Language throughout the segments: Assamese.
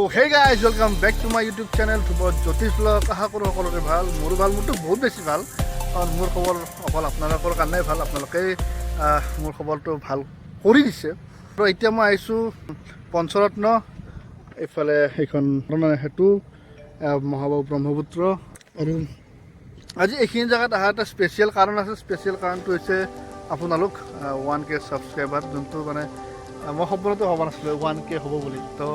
hey guys, welcome back to my YouTube channel to Jyotish vlog. আশা কৰোঁ সকলোৰে ভাল, মোৰো ভাল, মোৰতো বহুত বেছি ভাল। কাৰণ মোৰ খবৰ অকল আপোনালোকৰ কাৰণেই ভাল, আপোনালোকে মোৰ খবৰটো ভাল কৰি দিছে। তো এতিয়া মই আহিছোঁ পঞ্চৰত্ন, এইফালে সেইখন সেইটো মহাবাহু ব্ৰহ্মপুত্ৰ। আৰু আজি এইখিনি জেগাত অহা এটা স্পেচিয়েল কাৰণ আছে। স্পেচিয়েল কাৰণটো হৈছে আপোনালোক 1K ছাবস্ক্ৰাইবাৰ, যোনটো মানে মই সপোনতো ভবা নাছিলোঁ 1K হ'ব বুলি। তো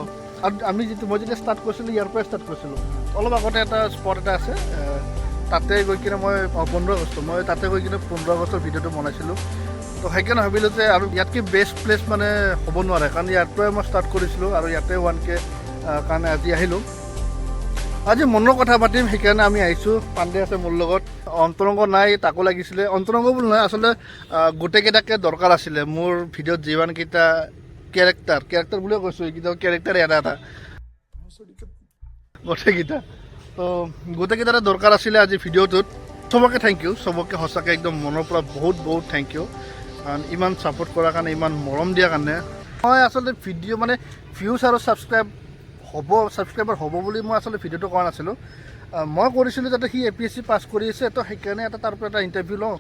আৰু আমি মই যেতিয়া ষ্টাৰ্ট কৰিছিলোঁ ইয়াৰ পৰাই ষ্টাৰ্ট কৰিছিলোঁ। অলপ আগতে এটা স্পট এটা আছে, তাতে গৈ কিনে মই 15 আগষ্ট মই তাতে গৈ কিনে 15 আগষ্টৰ ভিডিঅ'টো বনাইছিলোঁ। তো সেইকাৰণে ভাবিলোঁ যে আৰু ইয়াতকৈ বেষ্ট প্লেচ মানে হ'ব নোৱাৰে, কাৰণ ইয়াৰ পৰাই মই ষ্টাৰ্ট কৰিছিলোঁ আৰু ইয়াতে 1K কাৰণে আজি আহিলোঁ। আজি মনৰ কথা পাতিম, সেইকাৰণে আমি আহিছোঁ। পাণ্ডে আছে মোৰ লগত, অন্তৰংগ নাই, তাকো লাগিছিলে। অন্তৰংগ বুলি নহয়, আচলতে গোটেইকেইটাকে দৰকাৰ আছিলে মোৰ ভিডিঅ'ত যিমানকেইটা কেৰেক্টাৰ বুলিও কৈছোঁ, এইকেইটা কেৰেক্টাৰ এটা গোটেইকেইটা। তো গোটেইকেইটাৰে দৰকাৰ আছিলে আজি ভিডিঅ'টোত। চবকে থেংক ইউ, চবকে সঁচাকৈ একদম মনৰ পৰা বহুত বহুত থেংক ইউ, কাৰণ ইমান ছাপোৰ্ট কৰাৰ কাৰণে, ইমান মৰম দিয়াৰ কাৰণে। মই আচলতে ভিডিঅ' মানে ভিউজ আৰু ছাবস্ক্ৰাইবাৰ হ'ব বুলি মই আচলতে ভিডিঅ'টো কৰা নাছিলোঁ। মই কৰিছিলোঁ যাতে সি APSC পাছ কৰি আছে, তো সেইকাৰণে তাৰ পৰা এটা ইণ্টাৰভিউ লওঁ,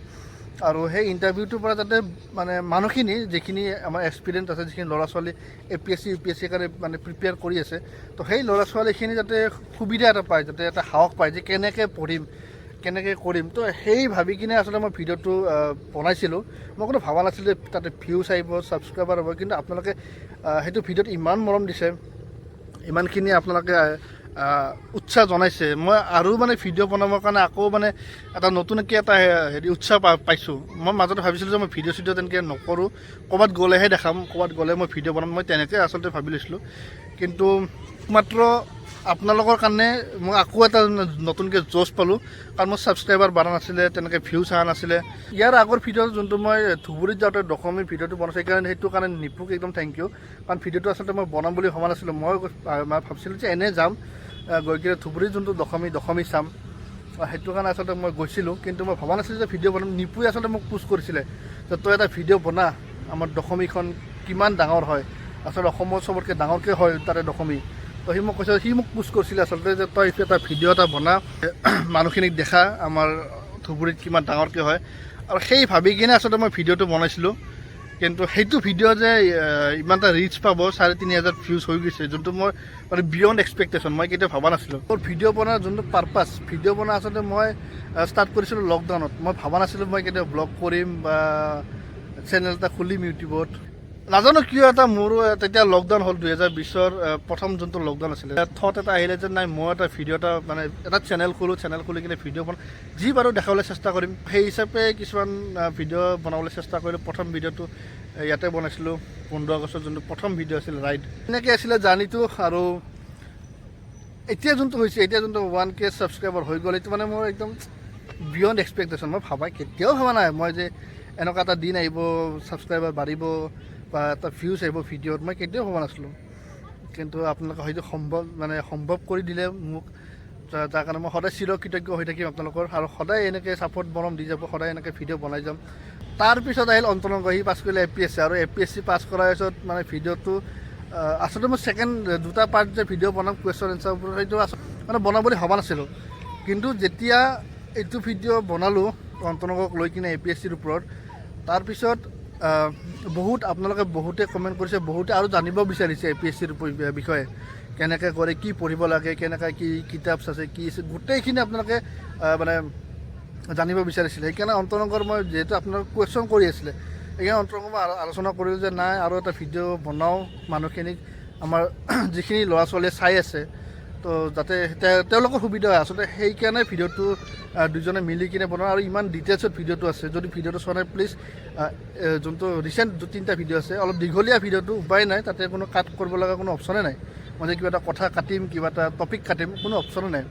আৰু সেই ইণ্টাৰভিউটোৰ পৰা যাতে মানে মানুহখিনি যিখিনি আমাৰ এক্সপিৰিয়েঞ্চ আছে, যিখিনি ল'ৰা ছোৱালী APSC UPSC কাৰণে মানে প্ৰিপেয়াৰ কৰি আছে, তো সেই ল'ৰা ছোৱালীখিনি যাতে সুবিধা এটা পায়, যাতে এটা সাহস পায় যে কেনেকৈ পঢ়িম, কেনেকৈ কৰিম। তো সেই ভাবি কিনে আচলতে মই ভিডিঅ'টো বনাইছিলোঁ। মই কোনো ভবা নাছিলোঁ যে তাতে ভিউজ আহিব, ছাবস্ক্ৰাইবাৰ হ'ব, কিন্তু আপোনালোকে সেইটো ভিডিঅ'ত ইমান মৰম দিছে, ইমানখিনি আপোনালোকে উৎসাহ জনাইছে। মই আৰু মানে ভিডিঅ' বনাবৰ কাৰণে আকৌ মানে এটা নতুনকৈ এটা উৎসাহ পাইছোঁ। মই মাজতে ভাবিছিলোঁ যে মই ভিডিঅ' তেনেকৈ নকৰোঁ, ক'ৰবাত গ'লেহে দেখাম, ক'ৰবাত গ'লে মই ভিডিঅ' বনাম, মই তেনেকৈ আচলতে ভাবি লৈছিলোঁ। কিন্তু মাত্ৰ আপোনালোকৰ কাৰণে মই আকৌ এটা নতুনকৈ জোচ পালোঁ, কাৰণ মোৰ ছাবস্ক্ৰাইবাৰ বাঢ়া নাছিলে, তেনেকৈ ভিউজ অহা নাছিলে। ইয়াৰ আগৰ ভিডিঅ' যোনটো মই ধুবুৰীত যাওঁতে দশমীৰ ভিডিঅ'টো বনাইছোঁ, সেইটো কাৰণে নিপুক একদম থেংক ইউ, কাৰণ ভিডিঅ'টো আচলতে মই বনাম বুলি ভবা নাছিলোঁ। মই ভাবিছিলোঁ যে এনেই যাম, গৈ কিনে ধুবুৰীৰ যোনটো দশমী চাম, সেইটো কাৰণে আচলতে মই গৈছিলোঁ। কিন্তু মই ভবা নাছিলোঁ যে ভিডিঅ' বনাম। নিপুৱে আচলতে মোক পুছ কৰিছিলে যে তই এটা ভিডিঅ' বনা, আমাৰ দশমীখন কিমান ডাঙৰ হয়, আচলতে অসমৰ চবতকৈ ডাঙৰকৈ হয় তাৰে দশমী। তো সি মোক কৈছে, সি মোক পুছ কৰিছিলে আচলতে যে তই এটা ভিডিঅ' এটা বনা, মানুহখিনিক দেখা আমাৰ ধুবুৰীত কিমান ডাঙৰকৈ হয়। আৰু সেই ভাবি কিনে আচলতে মই ভিডিঅ'টো বনাইছিলোঁ। কিন্তু সেইটো ভিডিঅ' যে ইমান এটা ৰিচ পাব, 3,500 ভিউজ হৈ গৈছে, যোনটো মই মানে বিয়ণ্ড এক্সপেক্টেশ্যন, মই কেতিয়াও ভবা নাছিলোঁ। মোৰ ভিডিঅ' বনোৱাৰ যোনটো পাৰপাছ, ভিডিঅ' বনোৱা আচলতে মই ষ্টাৰ্ট কৰিছিলোঁ লকডাউনত। মই ভবা নাছিলোঁ মই কেতিয়াও ব্লগ কৰিম বা চেনেল এটা খুলিম ইউটিউবত। নাজানো কিয় এটা মোৰো তেতিয়া লকডাউন হ'ল 2020ৰ প্ৰথম যোনটো লকডাউন আছিলে, থট এটা আহিলে যে নাই মই এটা ভিডিঅ' এটা মানে এটা চেনেল খুলি কিনে ভিডিঅ' বনাম, যি বাৰু দেখাবলৈ চেষ্টা কৰিম। সেই হিচাপে কিছুমান ভিডিঅ' বনাবলৈ চেষ্টা কৰিলোঁ। প্ৰথম ভিডিঅ'টো ইয়াতে বনাইছিলোঁ 15 আগষ্টৰ যোনটো প্ৰথম ভিডিঅ' আছিল, ৰাইড। এনেকৈ আছিলে জাৰ্ণিটো। আৰু এতিয়া যোনটো হৈছে, এতিয়া যোনটো 1K ছাবস্ক্ৰাইবাৰ হৈ গ'ল, এইটো মানে মোৰ একদম বিয়ণ্ড এক্সপেক্টেশ্যন। মই কেতিয়াও ভবা নাই মই যে এনেকুৱা এটা দিন আহিব, ছাবস্ক্ৰাইবাৰ বাঢ়িব বা এটা ভিউজ আহিব ভিডিঅ'ত, মই কেতিয়াও ভবা নাছিলোঁ। কিন্তু আপোনালোকে হয়তো সম্ভৱ কৰি দিলে মোক, যাৰ কাৰণে মই সদায় চিৰকৃতজ্ঞ হৈ থাকিম আপোনালোকৰ। আৰু সদায় এনেকৈ ছাপোৰ্ট মৰম দি যাব, সদায় এনেকৈ ভিডিঅ' বনাই যাম। তাৰপিছত আহিল অন্তৰংগ, সি পাছ কৰিলে APSC, আৰু APSC পাছ কৰাৰ পিছত মানে ভিডিঅ'টো আচলতে মই দুটা পাৰ্ট যে ভিডিঅ' বনাম কুৱেশ্যন এনচাৰ ওপৰত, সেইটো মানে বনাম বুলি ভবা নাছিলোঁ। কিন্তু যেতিয়া এইটো ভিডিঅ' বনালোঁ অন্তৰংগক লৈ কিনে APSCৰ ওপৰত, তাৰপিছত আপোনালোকে বহুতে কমেণ্ট কৰিছে, বহুতে আৰু জানিব বিচাৰিছে APSCৰ বিষয়ে, কেনেকৈ কৰে, কি পঢ়িব লাগে, কেনেকৈ কি কিতাপ আছে, কি আছে, গোটেইখিনি আপোনালোকে মানে জানিব বিচাৰিছিলে। সেইকাৰণে অন্তৰংগৰ মই যিহেতু আপোনালোকে কুৱেশ্যন কৰি আছিলে, সেইকাৰণে অন্তৰংগ মই আলোচনা কৰিলোঁ যে নাই আৰু এটা ভিডিঅ' বনাওঁ, মানুহখিনিক আমাৰ যিখিনি ল'ৰা ছোৱালীয়ে চাই আছে, তো যাতে তেওঁলোকৰ সুবিধা হয়। আচলতে সেইকাৰণে ভিডিঅ'টো দুজনে মিলি কিনে বনাওঁ। আৰু ইমান ডিটেইলছত ভিডিঅ'টো আছে, যদি ভিডিঅ'টো চোৱা নাই প্লিজ যোনটো ৰিচেণ্ট 2-3টা ভিডিঅ' আছে, অলপ দীঘলীয়া ভিডিঅ'টো, উপায় নাই, তাতে কোনো কাট কৰিব লগা কোনো অপশ্যনে নাই। মই যে কিবা এটা কথা কাটিম, কিবা এটা টপিক কাটিম, কোনো অপশ্যনে নাই।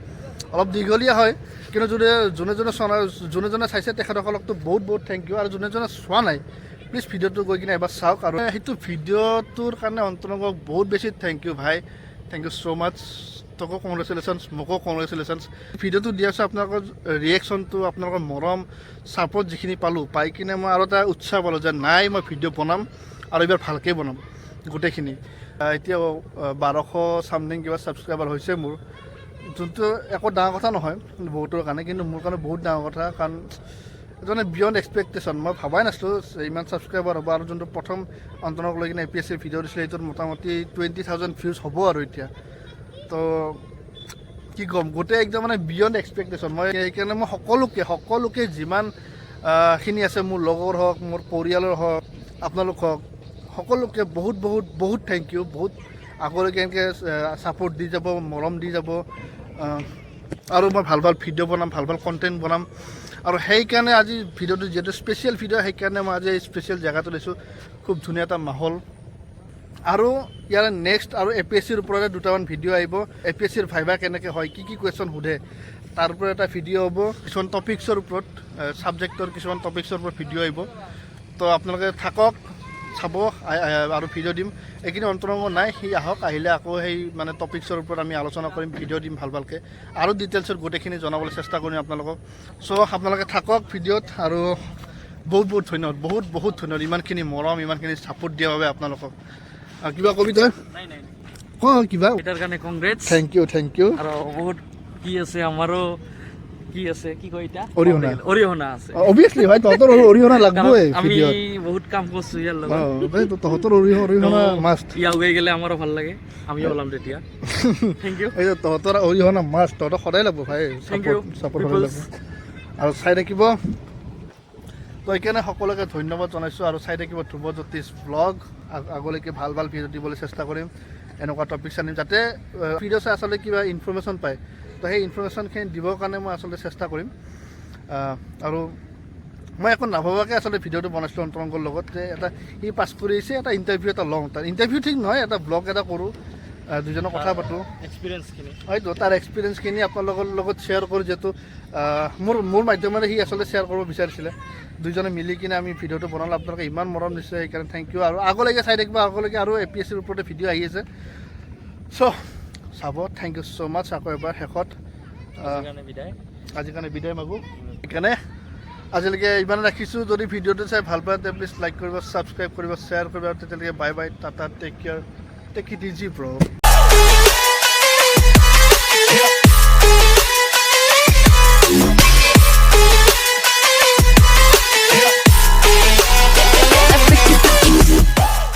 অলপ দীঘলীয়া হয়, কিন্তু যোনে চাইছে তেখেতসকলকতো বহুত বহুত থেংক ইউ। আৰু যোনে চোৱা নাই প্লিজ ভিডিঅ'টো গৈ কিনে এবাৰ চাওক। আৰু সেইটো ভিডিঅ'টোৰ কাৰণে অন্তৰংগক বহুত বেছি থেংক ইউ ভাই, থেংক ইউ ছ' মাছ। তোকো কংগ্ৰেচুলেশ্যনছ, মোকো কংগ্ৰেচুলেশ্যনছ। ভিডিঅ'টো দিয়া পিছত আপোনালোকৰ ৰিয়েকশ্যনটো, আপোনালোকৰ মৰম ছাপোৰ্ট যিখিনি পাই কিনে মই আৰু এটা উৎসাহ পালোঁ যে নাই মই ভিডিঅ' বনাম, আৰু এইবাৰ ভালকৈ বনাম গোটেইখিনি। এতিয়া 1200 চামথিং কিবা ছাবস্ক্ৰাইবাৰ হৈছে মোৰ, যোনটো একো ডাঙৰ কথা নহয় বহুতৰ কাৰণে, কিন্তু মোৰ কাৰণে বহুত ডাঙৰ কথা, কাৰণ এইটো মানে বিয়ণ্ড এক্সপেক্টেশ্যন। মই ভাবাই নাছিলোঁ ইমান ছাবস্ক্ৰাইবাৰ হ'ব, আৰু যোনটো প্ৰথম অন্তৰণক লৈ কিনে APSC ভিডিঅ' দিছিলে সেইটোত মোটামুটি 20,000 ভিউজ হ'ব আৰু এতিয়া। তো কি ক'ম, গোটেই একদম মানে বিয়ণ্ড এক্সপেক্টেশ্যন। মই সেইকাৰণে মই সকলোকে যিমান খিনি আছে, মোৰ লগৰ হওক, মোৰ পৰিয়ালৰ হওক, আপোনালোক হওক, সকলোকে বহুত বহুত বহুত থেংক ইউ। বহুত আগলৈকে এনেকৈ ছাপোৰ্ট দি যাব, মৰম দি যাব, আৰু মই ভাল ভাল ভিডিঅ' বনাম, ভাল ভাল কণ্টেণ্ট বনাম। আৰু সেইকাৰণে আজি ভিডিঅ'টো যিহেতু স্পেচিয়েল ভিডিঅ', সেইকাৰণে মই আজি এই স্পেচিয়েল জেগাটো লৈছোঁ। খুব ধুনীয়া এটা মাহল, আৰু ইয়াৰে নেক্সট আৰু APSCৰ ওপৰতে দুটামান ভিডিঅ' আহিব। APSCৰ ভাইভা কেনেকৈ হয়, কি কি কুৱেশ্যন সোধে, তাৰ ওপৰত এটা ভিডিঅ' হ'ব। কিছুমান টপিক্সৰ ওপৰত, ছাবজেক্টৰ কিছুমান টপিক্সৰ ওপৰত ভিডিঅ' আহিব। তো আপোনালোকে থাকক, চাব, আৰু ভিডিঅ' দিম। এইখিনি অন্তৰংগ নাই, সি আহক, আহিলে আকৌ সেই মানে টপিক্সৰ ওপৰত আমি আলোচনা কৰিম, ভিডিঅ' দিম ভালকৈ, আৰু ডিটেইলছত গোটেইখিনি জনাবলৈ চেষ্টা কৰিম আপোনালোকক। চ' আপোনালোকে থাকক ভিডিঅ'ত, আৰু বহুত বহুত ধন্যবাদ, বহুত বহুত ধন্যবাদ ইমানখিনি মৰম, ইমানখিনি ছাপোৰ্ট দিয়াৰ বাবে আপোনালোকক। কিবা কবি তই? কিবা এটাৰ কাৰণে কংগ্ৰেটছ। Thank U. আৰু বহুত কি আছে আমাৰো, কি আছে কি কয় এটা, অৰিহণা আছে। অবভিয়াছলি ভাই, তহঁতৰ অৰিহণা লাগবই। আমি বহুত কাম কৰিছো ইয়াৰ লগত, তহঁতৰ অৰিহণা মাষ্ট। ইয়া উগাই গেলে আমাৰো ভাল লাগে, আমিও ওলাম তেতিয়া। Thank you. এই তহঁতৰ অৰিহণা মাষ্ট, তহঁতৰ সদায় লাগব ভাই, ছাপোৰ্ট সদায় লাগব, আৰু চাই থাকিব। তো সেইকাৰণে সকলোকে ধন্যবাদ জনাইছোঁ, আৰু চাই থাকিব ধ্ৰুৱজ্যোতিষ ব্লগ। আগলৈকে ভাল ভাল ভিডিঅ' দিবলৈ চেষ্টা কৰিম, এনেকুৱা টপিকছ আনিম, যাতে ভিডিঅ' চাই আচলতে কিবা ইনফৰমেশ্যন পায়। তো সেই ইনফৰমেশ্যনখিনি দিবৰ কাৰণে মই আচলতে চেষ্টা কৰিম। আৰু মই একো নাভাবাকৈ আচলতে ভিডিঅ'টো বনাইছিলোঁ অন্তৰংগৰ লগত, যে এটা সি পাছ কৰি আহিছে, এটা ইণ্টাৰভিউ এটা লওঁ, তাৰ ইণ্টাৰভিউ ঠিক নহয়, এটা ব্লগ এটা কৰোঁ, দুজনে কথা পাতোঁ, এক্সপিৰিয়েঞ্চখিনি হয়তো তাৰ এক্সপিৰিয়েঞ্চখিনি আপোনালোকৰ লগত শ্বেয়াৰ কৰোঁ। যিহেতু মোৰ মাধ্যমেৰে সি আচলতে শ্বেয়াৰ কৰিব বিচাৰিছিলে, দুজনে মিলি কিনে আমি ভিডিঅ'টো বনালোঁ। আপোনালোকে ইমান মৰম দিছে, সেইকাৰণে থেংক ইউ। আৰু আগলৈকে চাই থাকিব, আগলৈকে আৰু APSCৰ ওপৰতে ভিডিঅ' আহি আছে, চ' চাব। থেংক ইউ ছ' মাছ। আকৌ এবাৰ শেষত আজিৰ কাৰণে বিদায় মাগোঁ। সেইকাৰণে আজিলৈকে ইমান ৰাখিছোঁ। যদি ভিডিঅ'টো চাই ভাল পায়, প্লিজ লাইক কৰিব, ছাবস্ক্ৰাইব কৰিব, শ্বেয়াৰ কৰিব। তেতিয়ালৈকে bye bye, tata, take care, take it easy bro'.